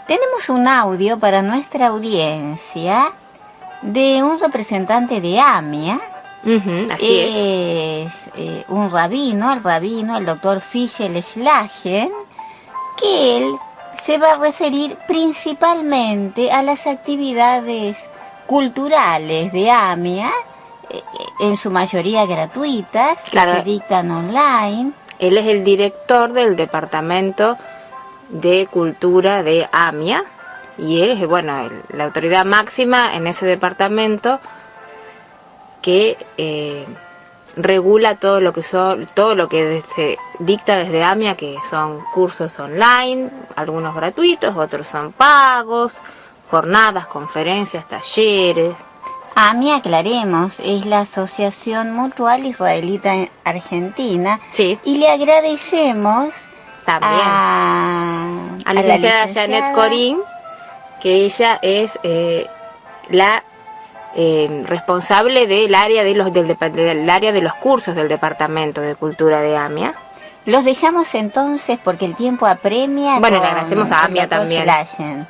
Tenemos un audio para nuestra audiencia de un representante de AMIA. Así es. Un rabino, el doctor Fischel Schlagen, que él se va a referir principalmente a las actividades culturales de AMIA, en su mayoría gratuitas, Claro. que se dictan online. Él es el director del Departamento de Cultura de AMIA y él es, la autoridad máxima en ese departamento que regula todo lo que se dicta desde AMIA, que son cursos online, algunos gratuitos, otros son pagos, jornadas, conferencias, talleres. AMIA, aclaremos, es la Asociación Mutual Israelita Argentina. Sí. Y le agradecemos También a la licenciada Janet Corín, que ella es la responsable del área del área de los cursos del Departamento de Cultura de AMIA. Los dejamos entonces porque el tiempo apremia. Bueno, le agradecemos a AMIA también. Schlagen.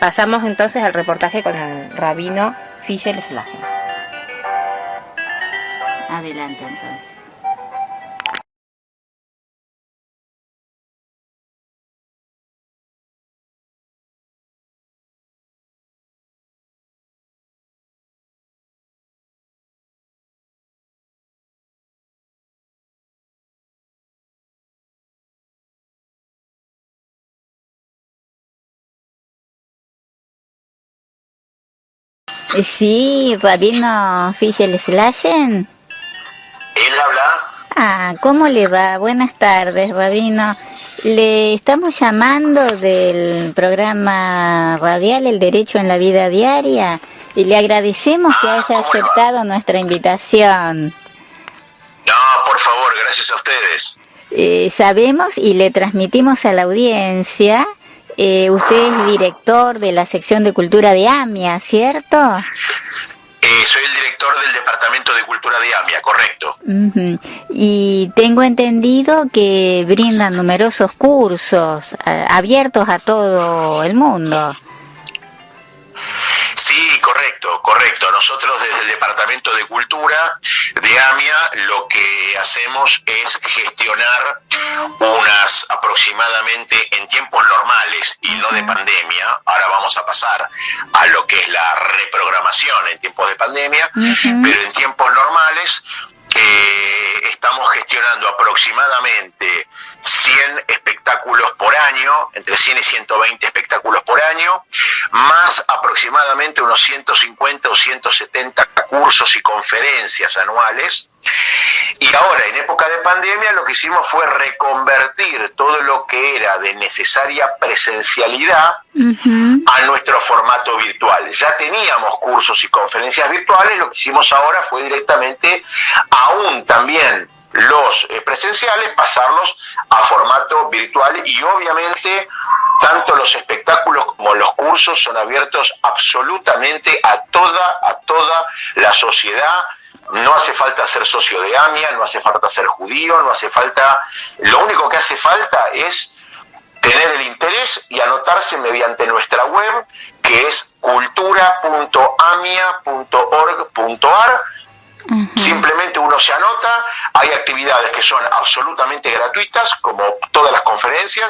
Pasamos entonces al reportaje con el rabino Fischel Schlagen. Adelante entonces. Sí, rabino Fischel Schlagen. ¿Él habla? ¿Cómo le va? Buenas tardes, rabino. Le estamos llamando del programa radial El Derecho en la Vida Diaria y le agradecemos que haya aceptado nuestra invitación. No, por favor, gracias a ustedes. Sabemos y le transmitimos a la audiencia, usted es director de la sección de cultura de AMIA, ¿cierto? Soy el director del Departamento de Cultura de AMIA, correcto. Y tengo entendido que brindan numerosos cursos abiertos a todo el mundo. Sí, correcto. Nosotros desde el Departamento de Cultura de AMIA lo que hacemos es gestionar unas aproximadamente en tiempos normales y no de pandemia. Ahora vamos a pasar a lo que es la reprogramación en tiempos de pandemia, pero en tiempos normales estamos gestionando aproximadamente 100 espectáculos por año, entre 100 y 120 espectáculos por año, más aproximadamente unos 150 o 170 cursos y conferencias anuales. Y ahora, en época de pandemia, lo que hicimos fue reconvertir todo lo que era de necesaria presencialidad a nuestro formato virtual. Ya teníamos cursos y conferencias virtuales, lo que hicimos ahora fue directamente, aún también los presenciales, pasarlos a formato virtual, y obviamente tanto los espectáculos como los cursos son abiertos absolutamente a toda la sociedad. No hace falta ser socio de AMIA, no hace falta ser judío, lo único que hace falta es tener el interés y anotarse mediante nuestra web, que es cultura.amia.org.ar. Simplemente uno se anota, hay actividades que son absolutamente gratuitas, como todas las conferencias,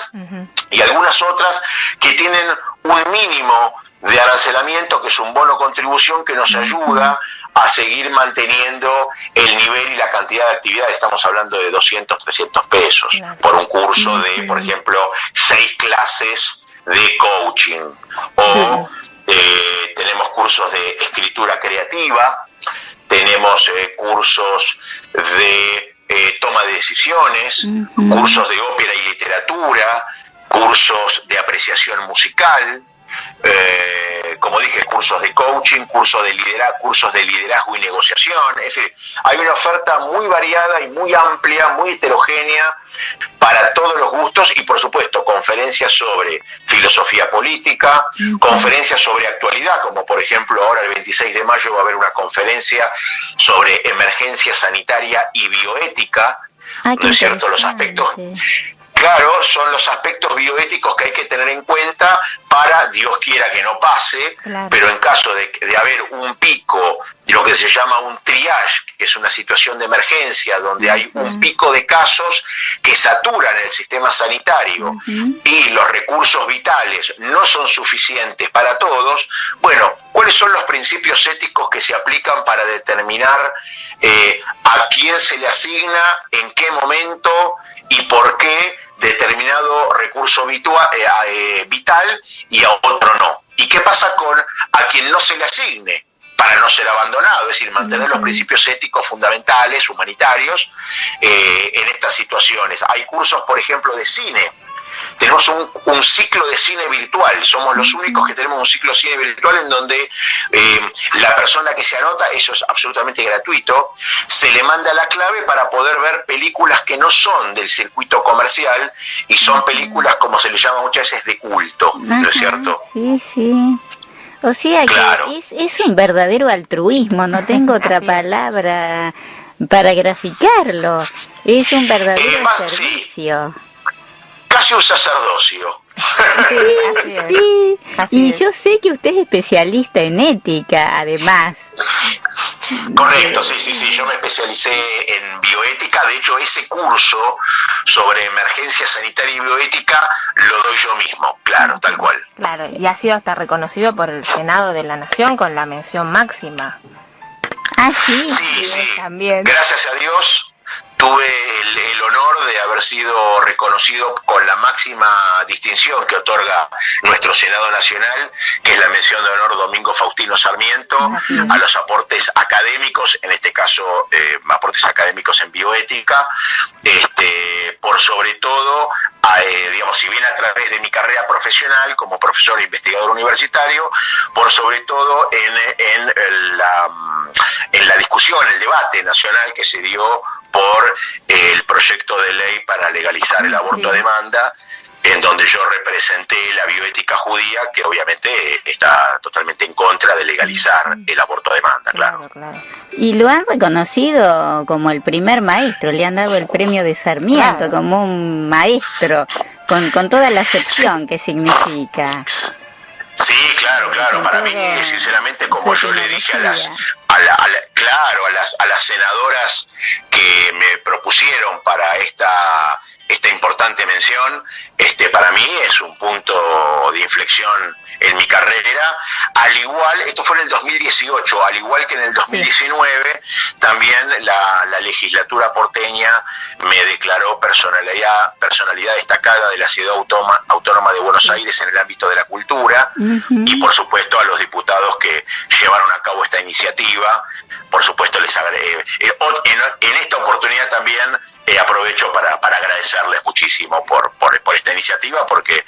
y algunas otras que tienen un mínimo de arancelamiento, que es un bono contribución que nos ayuda a seguir manteniendo el nivel y la cantidad de actividades. Estamos hablando de 200, 300 pesos por un curso de, por ejemplo, 6 clases de coaching, o tenemos cursos de escritura creativa, tenemos cursos de toma de decisiones, cursos de ópera y literatura, cursos de apreciación musical, como dije, cursos de coaching, cursos de liderazgo y negociación. Es decir, hay una oferta muy variada y muy amplia, muy heterogénea para todos los gustos, y por supuesto conferencias sobre filosofía política, conferencias sobre actualidad, como por ejemplo ahora el 26 de mayo va a haber una conferencia sobre emergencia sanitaria y bioética, ¿no es cierto? Los aspectos Claro, son los aspectos bioéticos que hay que tener en cuenta para, Dios quiera que no pase, claro. Pero en caso de haber un pico, lo que se llama un triage, que es una situación de emergencia, donde hay un pico de casos que saturan el sistema sanitario y los recursos vitales no son suficientes para todos, bueno, ¿cuáles son los principios éticos que se aplican para determinar a quién se le asigna, en qué momento y por qué determinado recurso vital y a otro no? ¿Y qué pasa con a quien no se le asigne para no ser abandonado? Es decir, mantener los principios éticos fundamentales, humanitarios, en estas situaciones. Hay cursos, por ejemplo, de cine. Tenemos un ciclo de cine virtual, somos los únicos que tenemos un ciclo de cine virtual en donde la persona que se anota, eso es absolutamente gratuito, se le manda la clave para poder ver películas que no son del circuito comercial y son películas, como se le llama muchas veces, de culto, ¿no es cierto? Sí, sí. O sea claro. Que es un verdadero altruismo, no tengo otra palabra para graficarlo, es un verdadero servicio. Sí. Casi un sacerdocio. Sí. Y yo sé que usted es especialista en ética, además. Correcto, sí. Yo me especialicé en bioética. De hecho, ese curso sobre emergencia sanitaria y bioética lo doy yo mismo, claro, tal cual. Claro, y ha sido hasta reconocido por el Senado de la Nación con la mención máxima. Sí. También. Gracias a Dios. Tuve el honor de haber sido reconocido con la máxima distinción que otorga nuestro Senado Nacional, que es la mención de honor Domingo Faustino Sarmiento, a los aportes académicos, en este caso aportes académicos en bioética, por sobre todo, digamos, si bien a través de mi carrera profesional como profesor e investigador universitario, por sobre todo en la discusión, el debate nacional que se dio por el proyecto de ley para legalizar el aborto a demanda, en donde yo representé la bioética judía, que obviamente está totalmente en contra de legalizar el aborto a demanda, claro. Y lo han reconocido como el primer maestro, le han dado el premio de Sarmiento, como un maestro, con toda la acepción que significa. Sí, claro, para mí, sinceramente, como yo le dije a las senadoras que me propusieron para esta importante mención, para mí es un punto de inflexión en mi carrera, al igual, esto fue en el 2018, al igual que en el 2019, también la legislatura porteña me declaró personalidad destacada de la Ciudad Autónoma de Buenos Aires en el ámbito de la cultura, y por supuesto a los diputados que llevaron a cabo esta iniciativa, por supuesto les en esta oportunidad también aprovecho para agradecerles muchísimo por esta iniciativa, porque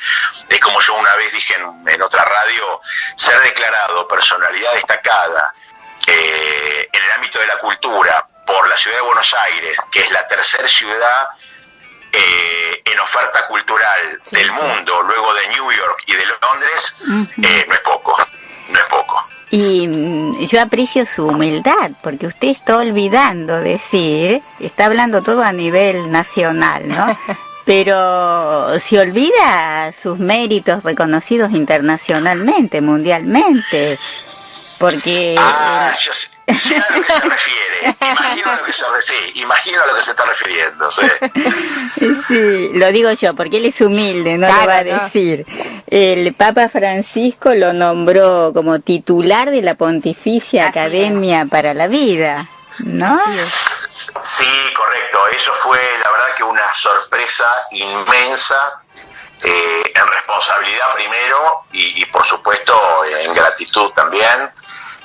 es como yo una vez dije en otra radio, ser declarado personalidad destacada en el ámbito de la cultura por la Ciudad de Buenos Aires, que es la tercera ciudad en oferta cultural del mundo, luego de New York y de Londres, no es poco. Y yo aprecio su humildad, porque usted está olvidando decir, está hablando todo a nivel nacional, ¿no? Pero se olvida sus méritos reconocidos internacionalmente, mundialmente, porque... yo sé a lo que se refiere, imagino a lo que se está refiriendo, sí. Sí, lo digo yo, porque él es humilde, no lo va a decir. El Papa Francisco lo nombró como titular de la Pontificia Academia para la Vida, ¿no? Sí, correcto, eso fue la verdad que una sorpresa inmensa, en responsabilidad primero y por supuesto en gratitud también,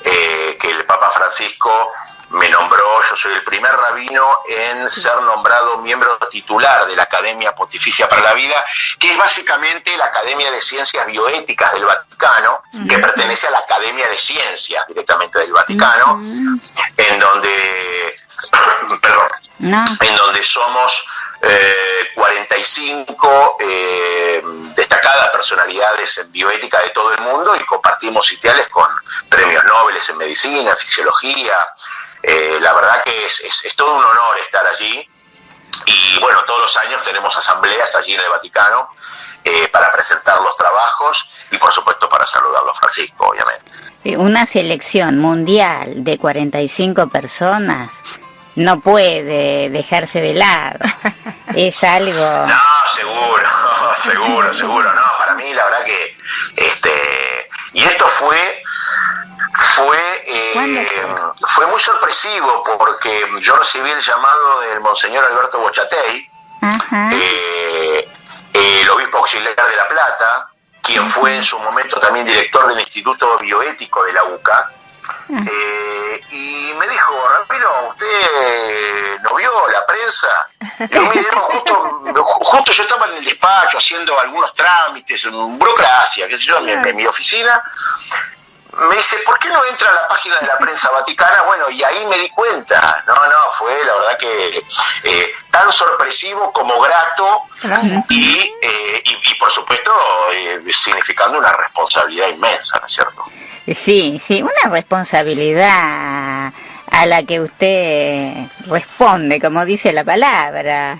que el Papa Francisco me nombró. Yo soy el primer rabino en ser nombrado miembro titular de la Academia Pontificia para la Vida, que es básicamente la Academia de Ciencias Bioéticas del Vaticano, que pertenece a la Academia de Ciencias directamente del Vaticano, en donde en donde somos 45 destacadas personalidades en bioética de todo el mundo y compartimos sitiales con premios Nobel en medicina, en fisiología. La verdad que es todo un honor estar allí Y bueno, todos los años tenemos asambleas allí en el Vaticano para presentar los trabajos y por supuesto para saludarlo a Francisco, obviamente. Una selección mundial de 45 personas no puede dejarse de lado. Es algo... No, seguro. No, para mí la verdad que... y esto fue muy sorpresivo porque yo recibí el llamado del Monseñor Alberto Bochatey, el obispo auxiliar de La Plata, quien fue en su momento también director del Instituto Bioético de la UCA, y me dijo: Ramiro, ¿usted no vio la prensa? Yo, mire, justo yo estaba en el despacho haciendo algunos trámites, burocracia, qué sé yo, en mi oficina. Me dice: ¿por qué no entra a la página de la prensa vaticana? Bueno, y ahí me di cuenta. No, fue la verdad que tan sorpresivo como grato, y por supuesto significando una responsabilidad inmensa, ¿no es cierto? Sí, una responsabilidad a la que usted responde, como dice la palabra,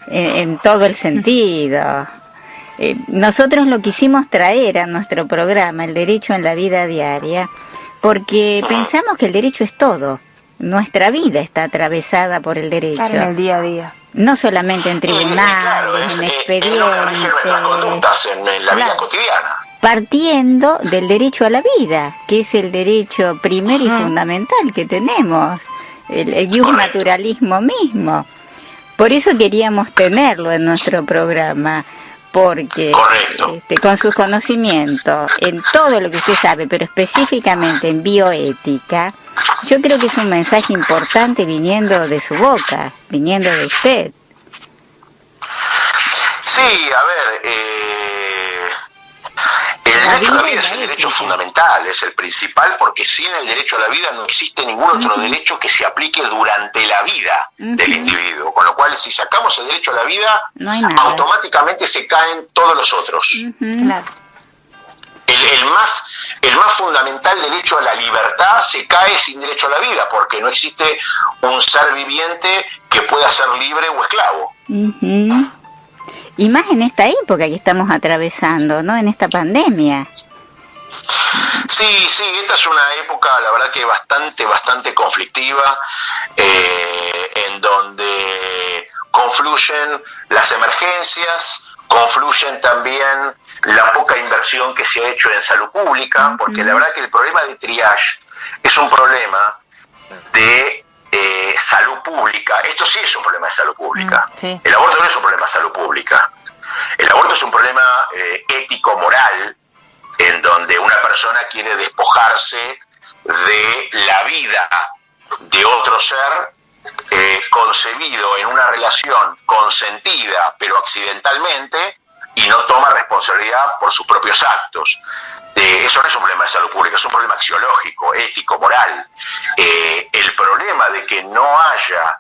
en todo el sentido. Nosotros lo quisimos traer a nuestro programa, el derecho en la vida diaria, porque pensamos que el derecho es todo. Nuestra vida está atravesada por el derecho. Claro, en el día a día. No solamente en tribunales, en expedientes. En la vida cotidiana. Partiendo del derecho a la vida, que es el derecho primero y fundamental que tenemos, el ius naturalismo mismo. Por eso queríamos tenerlo en nuestro programa, porque con sus conocimientos en todo lo que usted sabe, pero específicamente en bioética, yo creo que es un mensaje importante viniendo de su boca, viniendo de usted. Sí, a ver, el derecho a la vida es el derecho fundamental, es el principal, porque sin el derecho a la vida no existe ningún otro derecho que se aplique durante la vida del individuo. Con lo cual, si sacamos el derecho a la vida, no hay nada. Automáticamente se caen todos los otros. Claro. El más fundamental derecho a la libertad se cae sin derecho a la vida, porque no existe un ser viviente que pueda ser libre o esclavo. Y más en esta época que estamos atravesando, ¿no? En esta pandemia. Sí, esta es una época, la verdad que bastante conflictiva, en donde confluyen las emergencias, confluyen también la poca inversión que se ha hecho en salud pública, porque la verdad que el problema de triage es un problema de salud pública. Esto sí es un problema de salud pública. Sí. El aborto no es un problema de salud pública. El aborto es un problema ético-moral, en donde una persona quiere despojarse de la vida de otro ser concebido en una relación consentida pero accidentalmente, y no toma responsabilidad por sus propios actos. Eso no es un problema de salud pública, es un problema axiológico, ético, moral. El problema de que no haya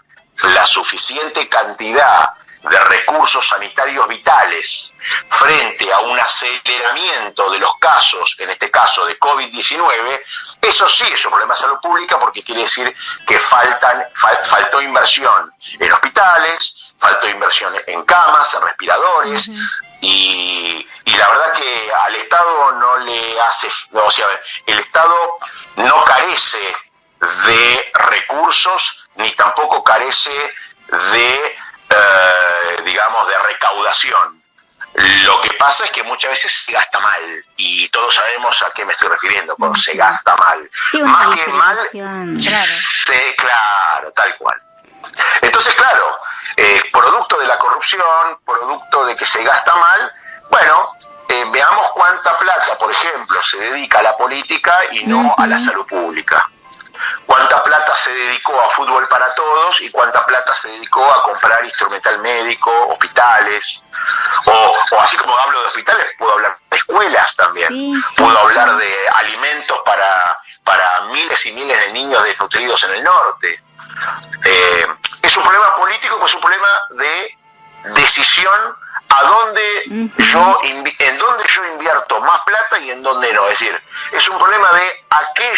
la suficiente cantidad de recursos sanitarios vitales frente a un aceleramiento de los casos, en este caso de COVID-19, eso sí es un problema de salud pública, porque quiere decir que faltó inversión en hospitales, faltó inversión en camas, en respiradores, y la verdad que al Estado no le hace, o sea, el Estado no carece de recursos, ni tampoco carece de digamos, de recaudación. Lo que pasa es que muchas veces se gasta mal, y todos sabemos a qué me estoy refiriendo cuando se gasta mal. Sí, más que mal, claro, tal cual. Entonces, claro, producto de la corrupción, producto de que se gasta mal, bueno, veamos cuánta plata, por ejemplo, se dedica a la política y no a la salud pública. Cuánta plata se dedicó a fútbol para todos y cuánta plata se dedicó a comprar instrumental médico, hospitales, o así como hablo de hospitales, puedo hablar de escuelas también, puedo hablar de alimentos para miles y miles de niños desnutridos en el norte. Es un problema político, pues es un problema de decisión en dónde yo invierto más plata y en dónde no. Es decir, es un problema de a qué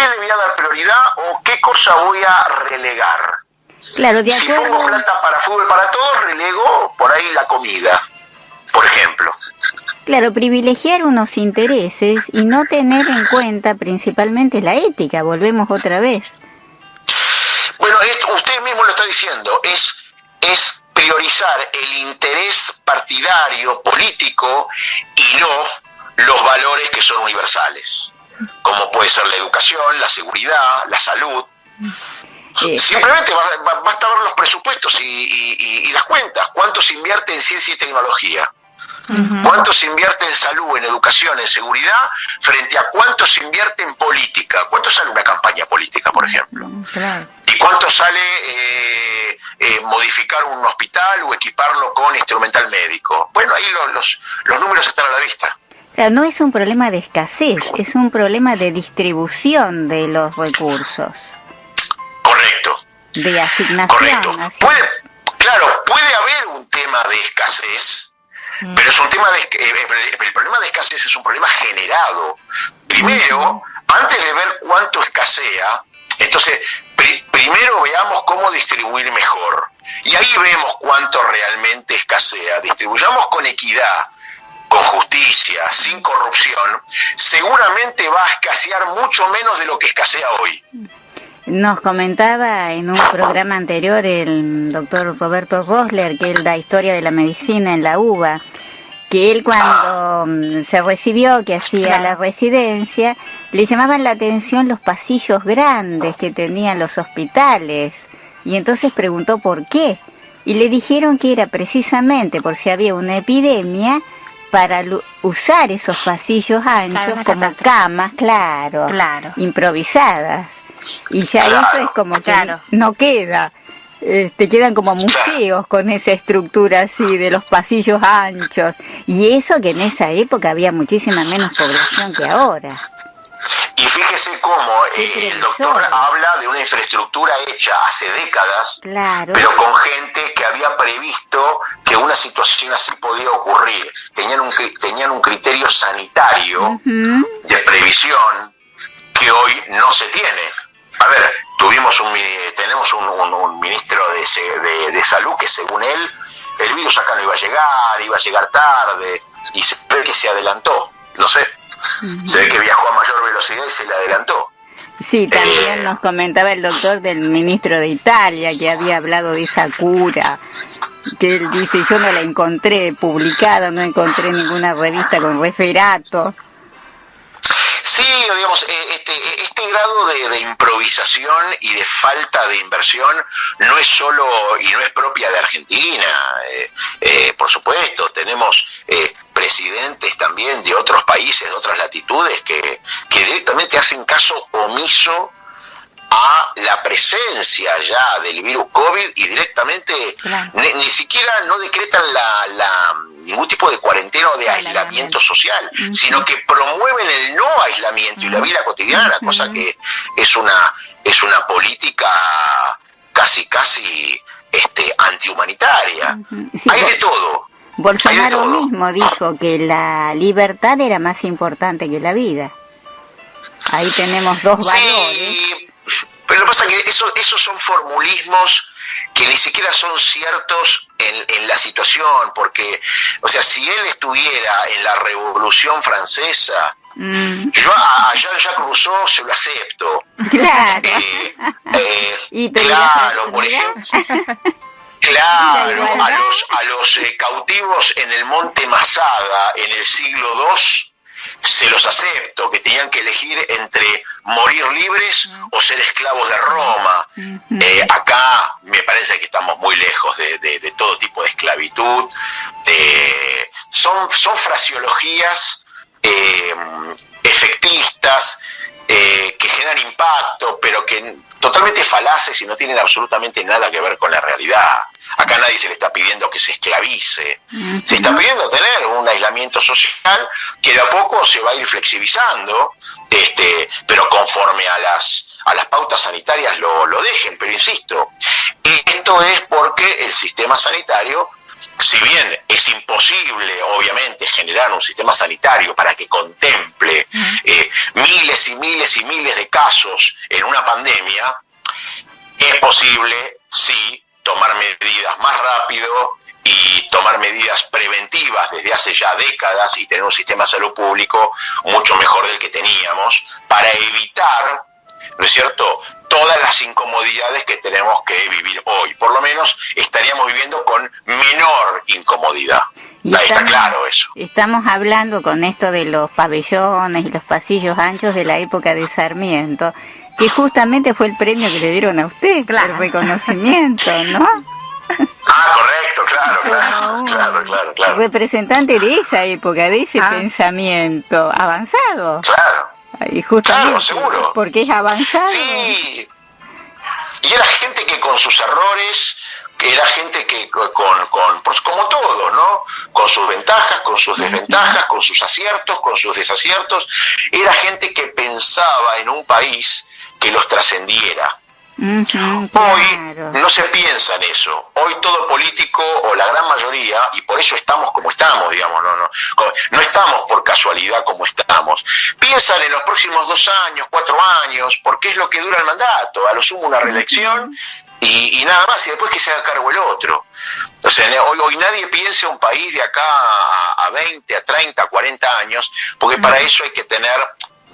le voy a dar prioridad o qué cosa voy a relegar. Claro, de Si acuerdo. pongo plata para fútbol para todos, relego por ahí la comida, por ejemplo. Claro, privilegiar unos intereses y no tener en cuenta principalmente la ética, volvemos otra vez. Bueno, usted mismo lo está diciendo, es priorizar el interés partidario, político, y no los valores que son universales, como puede ser la educación, la seguridad, la salud. Simplemente basta ver los presupuestos y las cuentas. ¿Cuánto se invierte en ciencia y tecnología? ¿Cuánto se invierte en salud, en educación, en seguridad, frente a cuánto se invierte en política? ¿Cuánto sale una campaña política, por ejemplo? Claro. ¿Y cuánto sale modificar un hospital o equiparlo con instrumental médico? Bueno, ahí los números están a la vista. Claro, no es un problema de escasez, es un problema de distribución de los recursos. Correcto. De asignación. Correcto. Puede haber un tema de escasez, pero es un tema el problema de escasez es un problema generado. Primero, antes de ver cuánto escasea, entonces primero veamos cómo distribuir mejor. Y ahí vemos cuánto realmente escasea. Distribuyamos con equidad, con justicia, sin corrupción, seguramente va a escasear mucho menos de lo que escasea hoy. Nos comentaba en un programa anterior el doctor Roberto Rosler, que él da historia de la medicina en la UBA, que él cuando se recibió, que hacía la residencia, le llamaban la atención los pasillos grandes que tenían los hospitales, y entonces preguntó por qué, y le dijeron que era precisamente por si había una epidemia, para usar esos pasillos anchos como camas, claro, improvisadas. Y ya eso es como que no queda, quedan como museos con esa estructura así de los pasillos anchos, y eso que en esa época había muchísima menos población que ahora. Y fíjese cómo el doctor habla de una infraestructura hecha hace décadas, pero con gente que había previsto que una situación así podía ocurrir. Tenían un criterio sanitario de previsión que hoy no se tiene. A ver, tenemos un ministro de salud que según él, el virus acá no iba a llegar tarde, y se ve que se adelantó, no sé. Se ve que viajó a mayor velocidad y se le adelantó. Sí, también nos comentaba el doctor del ministro de Italia que había hablado de esa cura, que él dice, yo no la encontré publicada, no encontré ninguna revista con referato. Sí, digamos, este grado de improvisación y de falta de inversión no es solo y no es propia de Argentina. Por supuesto, tenemos presidentes también de otros países, de otras latitudes, que directamente hacen caso omiso a la presencia ya del virus COVID y directamente ni siquiera no decretan ningún tipo de cuarentena o de aislamiento social, sino que promueven el no aislamiento y la vida cotidiana, cosa que es una política casi antihumanitaria. Hay de todo. Bolsonaro mismo dijo que la libertad era más importante que la vida. Ahí tenemos dos valores. Pero lo que pasa es que esos son formulismos que ni siquiera son ciertos en la situación, porque, o sea, si él estuviera en la Revolución Francesa, yo a Jean-Jacques Rousseau se lo acepto. Claro. Claro, por ejemplo. Claro, a los cautivos en el Monte Masada en el siglo II se los acepto, que tenían que elegir entre morir libres o ser esclavos de Roma. Acá me parece que estamos muy lejos de todo tipo de esclavitud. Son fraseologías efectistas que generan impacto, pero que totalmente falaces y no tienen absolutamente nada que ver con la realidad. Acá nadie se le está pidiendo que se esclavice. Se está pidiendo tener un aislamiento social que de a poco se va a ir flexibilizando, pero conforme a las pautas sanitarias lo dejen. Pero insisto, esto es porque el sistema sanitario, si bien es imposible, obviamente, generar un sistema sanitario para que contemple miles y miles y miles de casos en una pandemia, es posible sí tomar medidas más rápido y tomar medidas preventivas desde hace ya décadas y tener un sistema de salud público mucho mejor del que teníamos para evitar, ¿no es cierto?, todas las incomodidades que tenemos que vivir hoy. Por lo menos estaríamos viviendo con menor incomodidad. Ahí está claro eso. Estamos hablando con esto de los pabellones y los pasillos anchos de la época de Sarmiento, que justamente fue el premio que le dieron a usted, claro, el reconocimiento, ¿no? Correcto, claro. Representante de esa época, de ese pensamiento avanzado. Claro. Y justamente, claro, seguro. Porque es avanzado. Sí. Y era gente que con sus errores, era gente que pues como todos, ¿no? Con sus ventajas, con sus desventajas, con sus aciertos, con sus desaciertos, era gente que pensaba en un país que los trascendiera. Hoy no se piensa en eso. Hoy todo político, o la gran mayoría, y por eso estamos como estamos, digamos, no estamos por casualidad como estamos. Piensan en los próximos 2 años, 4 años, porque es lo que dura el mandato, a lo sumo una reelección y nada más, y después que se haga cargo el otro. O sea, hoy nadie piensa un país de acá a 20, a 30, a 40 años, porque para eso hay que tener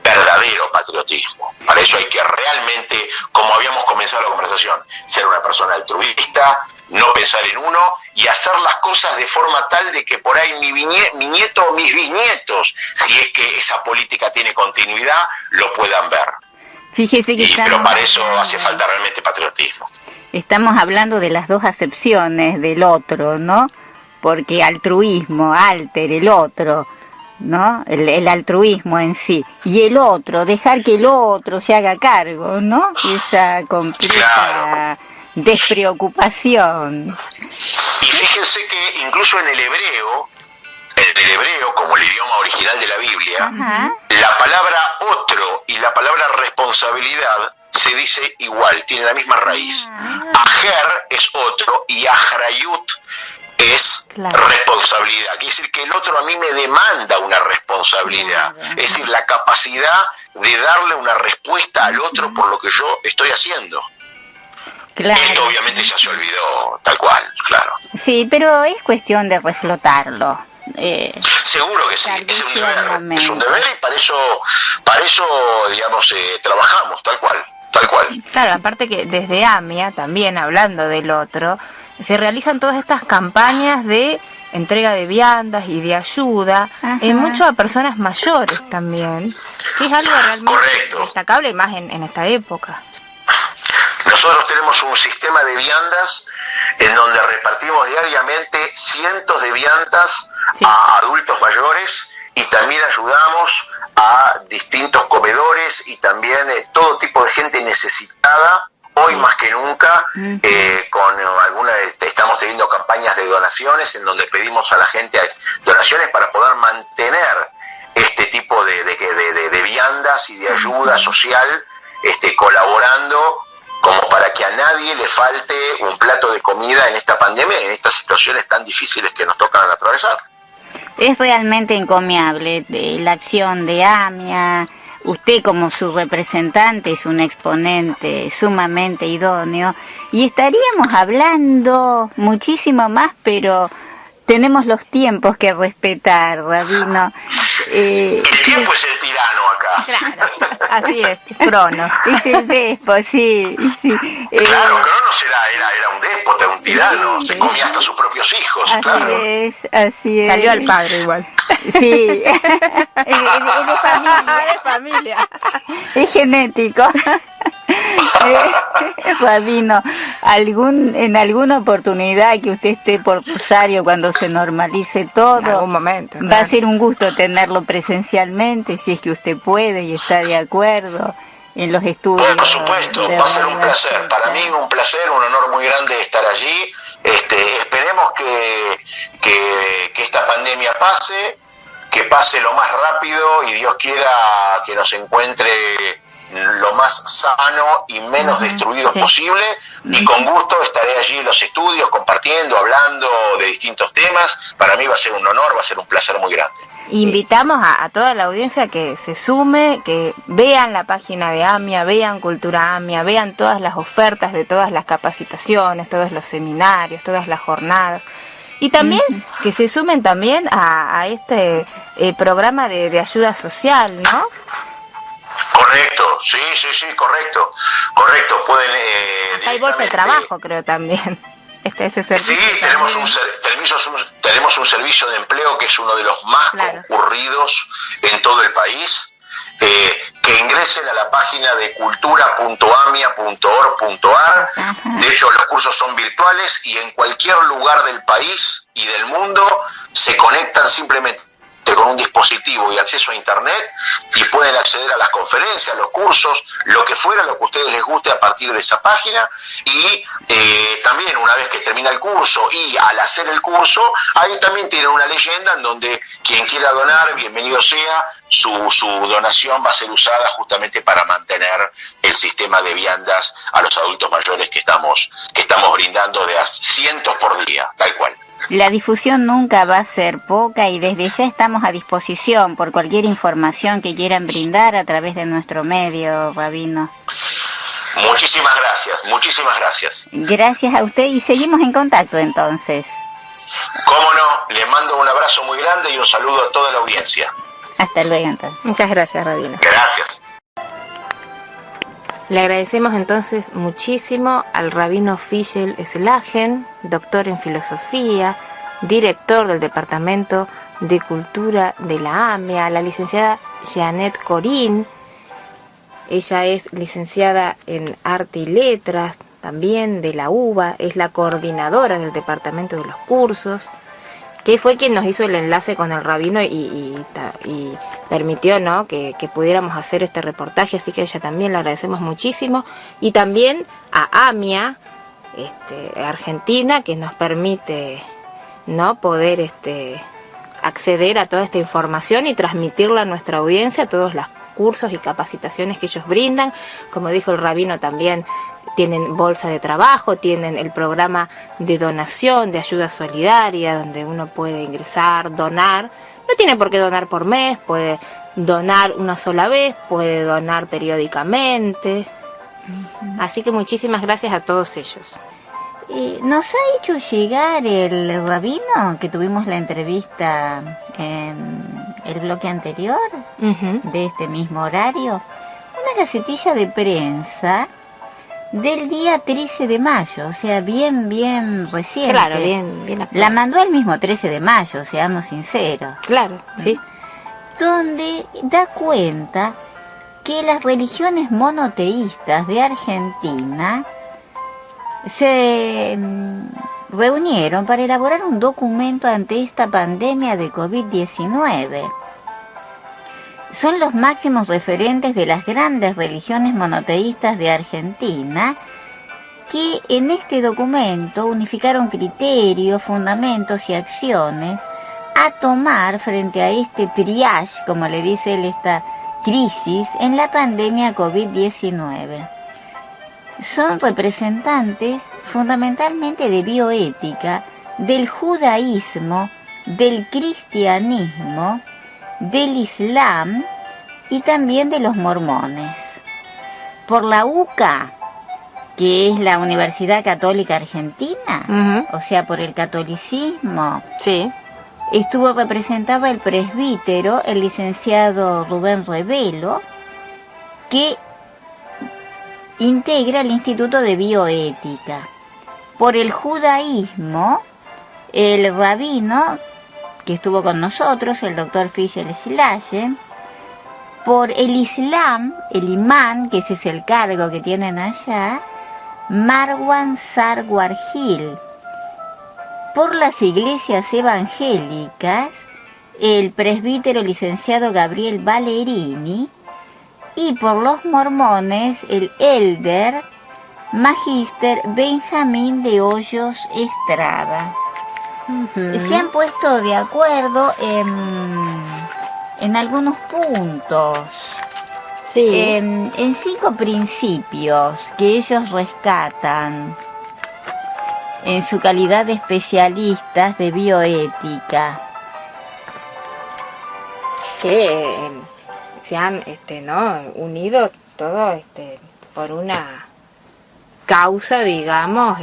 verdadero patriotismo. Para eso hay que realmente, como habíamos comenzado la conversación, ser una persona altruista, no pensar en uno y hacer las cosas de forma tal de que por ahí mi nieto o mis bisnietos, si es que esa política tiene continuidad, lo puedan ver. Fíjese que pero para eso hace falta realmente patriotismo. Estamos hablando de las dos acepciones del otro, ¿no? Porque altruismo, alter, el otro, ¿no? El altruismo en sí. Y el otro, dejar que el otro se haga cargo, ¿no? Esa completa despreocupación. Y fíjense que incluso en el hebreo, como el idioma original de la Biblia, la palabra otro y la palabra responsabilidad se dice igual, tiene la misma raíz. Ajer es otro y ahrayut es responsabilidad. Quiere decir que el otro a mí me demanda una responsabilidad. Es decir, la capacidad de darle una respuesta al otro por lo que yo estoy haciendo. Esto obviamente ya se olvidó, tal cual, claro. Sí, pero es cuestión de reflotarlo. Seguro que sí, es un deber y para eso digamos, trabajamos, tal cual. Claro, aparte que desde AMIA, también hablando del otro, se realizan todas estas campañas de entrega de viandas y de ayuda, mucho a personas mayores también, que es algo realmente destacable, más en esta época. Nosotros tenemos un sistema de viandas en donde repartimos diariamente cientos de viandas a adultos mayores y también ayudamos a distintos comedores y también todo tipo de gente necesitada, hoy más que nunca, estamos teniendo campañas de donaciones en donde pedimos a la gente donaciones para poder mantener este tipo de viandas y de ayuda social, colaborando como para que a nadie le falte un plato de comida en esta pandemia y en estas situaciones tan difíciles que nos tocan atravesar. Es realmente encomiable la acción de AMIA. Usted como su representante es un exponente sumamente idóneo y estaríamos hablando muchísimo más, pero tenemos los tiempos que respetar, Rabino. El tiempo es el tirano acá. Claro, así es, Cronos. Es el déspota, sí. Claro, Cronos era un déspota, un tirano, se comía hasta sus propios hijos. Así es. Salió al padre igual. Sí, es de familia. Es genético. Rabino, en alguna oportunidad que usted esté por Rosario cuando se normalice todo, en algún momento, va a ser un gusto tenerlo presencialmente, si es que usted puede y está de acuerdo en los estudios. Por supuesto, va a ser un placer. Para mí un placer, un honor muy grande estar allí. Esperemos que esta pandemia pase, que pase lo más rápido y Dios quiera que nos encuentre lo más sano y menos destruidos posible, y con gusto estaré allí en los estudios compartiendo, hablando de distintos temas. Para mí va a ser un honor, va a ser un placer muy grande. Invitamos a toda la audiencia que se sume, que vean la página de AMIA, vean Cultura AMIA, vean todas las ofertas de todas las capacitaciones, todos los seminarios, todas las jornadas. Y también que se sumen también a este programa de ayuda social, ¿no? Correcto, sí, correcto. Pueden... hay bolsa de trabajo, creo, también. Ese servicio. Sí, tenemos un servicio de empleo que es uno de los más concurridos en todo el país. Que ingresen a la página de cultura.amia.org.ar. De hecho, los cursos son virtuales y en cualquier lugar del país y del mundo se conectan simplemente con un dispositivo y acceso a internet y pueden acceder a las conferencias, a los cursos, lo que fuera, lo que a ustedes les guste a partir de esa página. Y también una vez que termina el curso y al hacer el curso, ahí también tienen una leyenda en donde quien quiera donar, bienvenido sea, su donación va a ser usada justamente para mantener el sistema de viandas a los adultos mayores que estamos brindando de a cientos por día, tal cual. La difusión nunca va a ser poca y desde ya estamos a disposición por cualquier información que quieran brindar a través de nuestro medio, Rabino. Muchísimas gracias. Gracias a usted y seguimos en contacto entonces. Cómo no, les mando un abrazo muy grande y un saludo a toda la audiencia. Hasta luego entonces. Muchas gracias, Rabino. Gracias. Le agradecemos entonces muchísimo al Rabino Fischel Slagen, doctor en filosofía, director del Departamento de Cultura de la AMIA, a la licenciada Jeanette Corín. Ella es licenciada en Arte y Letras, también de la UBA, es la coordinadora del Departamento de los Cursos, que fue quien nos hizo el enlace con el Rabino y permitió, ¿no?, que pudiéramos hacer este reportaje, así que a ella también le agradecemos muchísimo. Y también a AMIA, Argentina, que nos permite, ¿no?, poder acceder a toda esta información y transmitirla a nuestra audiencia, a todos los cursos y capacitaciones que ellos brindan. Como dijo el Rabino, también tienen bolsa de trabajo, tienen el programa de donación, de ayuda solidaria, donde uno puede ingresar, donar. No tiene por qué donar por mes, puede donar una sola vez, puede donar periódicamente. Así que muchísimas gracias a todos ellos. Nos ha hecho llegar el Rabino, que tuvimos la entrevista en el bloque anterior, de este mismo horario, una gacetilla de prensa del día 13 de mayo, o sea, bien reciente. Claro, bien. La mandó el mismo 13 de mayo, seamos sinceros. Claro, sí. Donde da cuenta que las religiones monoteístas de Argentina se reunieron para elaborar un documento ante esta pandemia de COVID-19. Son los máximos referentes de las grandes religiones monoteístas de Argentina, que en este documento unificaron criterios, fundamentos y acciones a tomar frente a este triage, como le dice él, esta crisis en la pandemia COVID-19. Son representantes fundamentalmente de bioética, del judaísmo, del cristianismo, del islam y también de los mormones. Por la UCA, que es la Universidad Católica Argentina, o sea, por el catolicismo, sí, estuvo representado el presbítero, el licenciado Rubén Revelo, que integra el Instituto de Bioética. Por el judaísmo, el rabino que estuvo con nosotros, el doctor Fischel Slagen. Por el islam, el imán, que ese es el cargo que tienen allá, Marwan Sarwar Gil. Por las iglesias evangélicas, el presbítero licenciado Gabriel Ballerini. Y por los mormones, el elder Magíster Benjamín de Hoyos Estrada. Se han puesto de acuerdo en algunos puntos. Sí. En 5 principios que ellos rescatan en su calidad de especialistas de bioética, que se han ¿no? unido todo por una causa, digamos,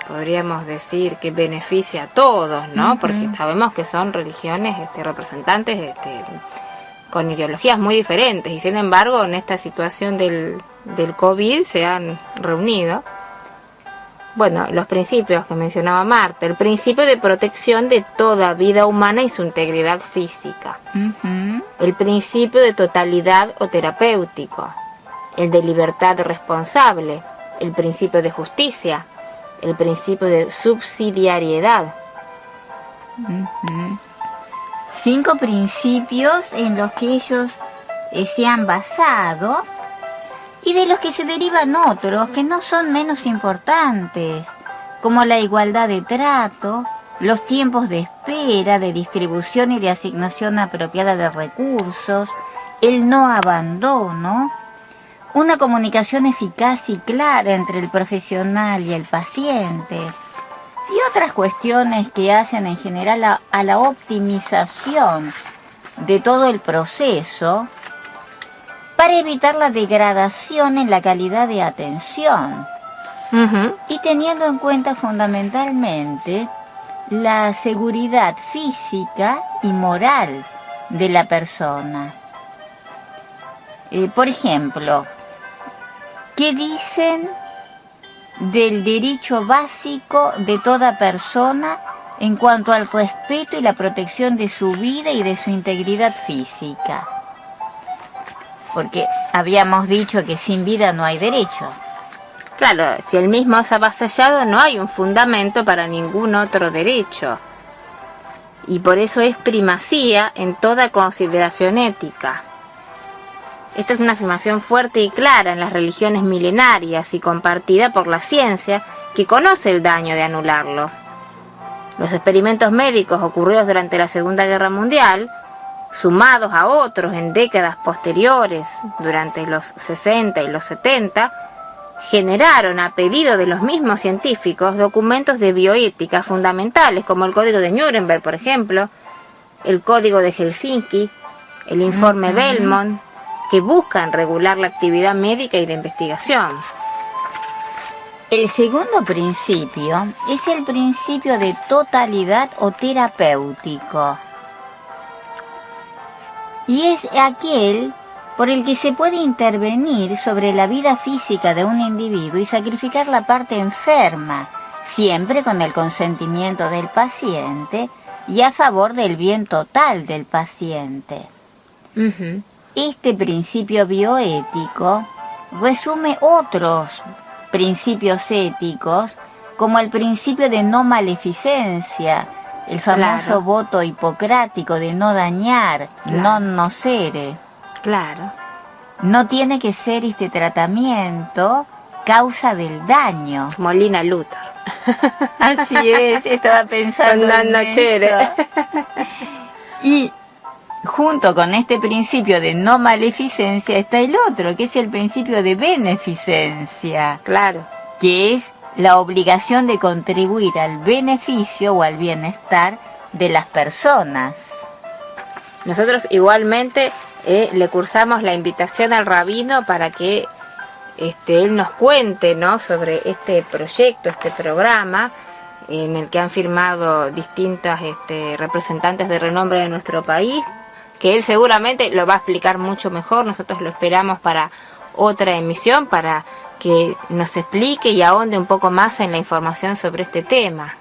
podríamos decir que beneficia a todos, ¿no? Porque sabemos que son religiones representantes con ideologías muy diferentes, y sin embargo en esta situación del COVID se han reunido. Bueno, los principios que mencionaba Marta: el principio de protección de toda vida humana y su integridad física, el principio de totalidad o terapéutico, el de libertad responsable, el principio de justicia, el principio de subsidiariedad. 5 principios en los que ellos se han basado, y de los que se derivan otros que no son menos importantes, como la igualdad de trato, los tiempos de espera, de distribución y de asignación apropiada de recursos, el no abandono, una comunicación eficaz y clara entre el profesional y el paciente, y otras cuestiones que hacen en general a la optimización de todo el proceso, para evitar la degradación en la calidad de atención, y teniendo en cuenta fundamentalmente la seguridad física y moral de la persona. Por ejemplo, ¿qué dicen del derecho básico de toda persona en cuanto al respeto y la protección de su vida y de su integridad física? Porque habíamos dicho que sin vida no hay derecho. Claro, si el mismo es avasallado, no hay un fundamento para ningún otro derecho. Y por eso es primacía en toda consideración ética. Esta es una afirmación fuerte y clara en las religiones milenarias y compartida por la ciencia, que conoce el daño de anularlo. Los experimentos médicos ocurridos durante la Segunda Guerra Mundial, sumados a otros en décadas posteriores, durante los 60 y los 70, generaron, a pedido de los mismos científicos, documentos de bioética fundamentales, como el Código de Nuremberg, por ejemplo, el Código de Helsinki, el Informe Belmont, que buscan regular la actividad médica y de investigación. El segundo principio es el principio de totalidad o terapéutico, y es aquel por el que se puede intervenir sobre la vida física de un individuo y sacrificar la parte enferma, siempre con el consentimiento del paciente y a favor del bien total del paciente. Este principio bioético resume otros principios éticos, como el principio de no maleficencia, el famoso voto hipocrático de no dañar, non nocere. Claro. No tiene que ser este tratamiento causa del daño. Molina Luther. Así es, estaba pensando en eso. Y junto con este principio de no maleficencia está el otro, que es el principio de beneficencia. Claro. Que es la obligación de contribuir al beneficio o al bienestar de las personas. Nosotros igualmente le cursamos la invitación al rabino para que él nos cuente, ¿no?, sobre este proyecto, este programa en el que han firmado distintos representantes de renombre de nuestro país, que él seguramente lo va a explicar mucho mejor. Nosotros lo esperamos para otra emisión, para que nos explique y ahonde un poco más en la información sobre este tema.